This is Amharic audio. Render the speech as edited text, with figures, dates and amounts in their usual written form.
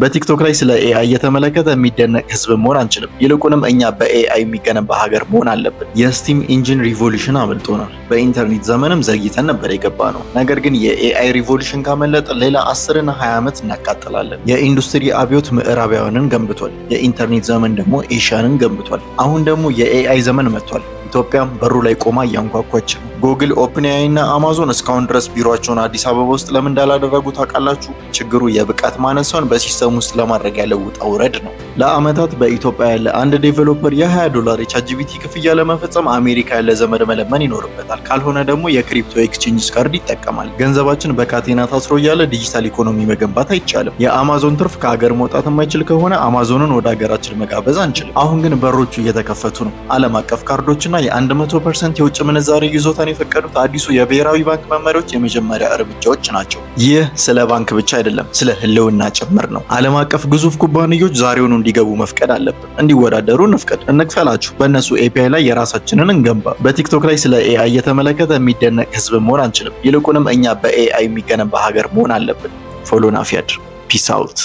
በቲክቶክ ላይ ስለ ኤአይ እየተመለከተ የሚደነቅ ህዝብ መሆን አንችልም። ይልቁንም እኛ በኤአይ የሚገነባ ሀገር መሆን አለብን። የስቲም ኢንጂን ሪቮሉሽን አመልጦናል። በኢንተርኔት ዘመንም ዘግይተን ነበር የገባ ነው። ነገር ግን የኤአይ ሪቮሉሽን ካመለጠ ሌላ 10 እና 20 ዓመት እናቃጥላለን። የኢንዱስትሪ አብዮት ምዕራባውያንን ገንብቷል። የኢንተርኔት ዘመን ደግሞ ኤሽያንን ገንብቷል። አሁን ደግሞ የኤአይ ዘመን መጥቷል። ኢትዮጵያም በሩ ላይ ቆማ እያንኳኳች ነው። ጉግል፣ ኦፕንኤአይ እና አማዞን እስካሁን ድረስ ቢሮአቸውን አዲስ አበባ ውስጥ ለምን እንዳላደረጉ ታውቃላችሁ? ችግሩ የብቃት ማነስ ሳይሆን በሲስተም ውስጥ ለማድረግ ያለው ውጣ ውረድ ነው። ለአመታት በኢትዮጵያ ያለ አንድ ዴቨሎፐር የ$20 የቻትጂፒቲ ክፍያ ለመፈጸም አሜሪካ ያለ ዘመድ መለመን ይኖርበታል። ካልሆነ ደግሞ የክሪፕቶ ኤክስቼንጅ ካርድ ይጠቀማል። ገንዘባችን በካቴና ታስሮ እያለ ዲጂታል ኢኮኖሚ መገንባት አይቻልም። የአማዞን ትርፍ ከሀገር መውጣት የማይችል ከሆነ አማዞንን ወደ ሀገራችን መጋበዝ አንችልም። አሁን ግን በሮቹ እየተከፈቱ ነው። ዓለም አቀፍ ካርዶችና የ100% የውጭ ምንዛሬ ይዞታን የፈቀዱት አዲሱ የብሔራዊ ባንክ መመሪያዎች የመጀመሪያ እርምጃዎች ናቸው። ይህ ስለ ባንክ ብቻ አይደለም፣ ስለ ህልውና ጭምር ነው። ዓለም አቀፍ ግዙፍ ኩባንያዎች ዛሬውኑ እንዲገቡ መፍቀድ አለብን። እንዲወዳደሩ እንፍቀድ፣ እንክፈላችሁ። በእነሱ ኤፒአይ ላይ የራሳችንን እንገንባ። በቲክቶክ ላይ ስለ ኤአይ እየተመለከተ የሚደነቅ ህዝብ መሆን አንችልም። ይልቁንም እኛ በኤአይ የሚገነባ ሀገር መሆን አለብን። ፎሎ ናፊያድ ፒስ አውት።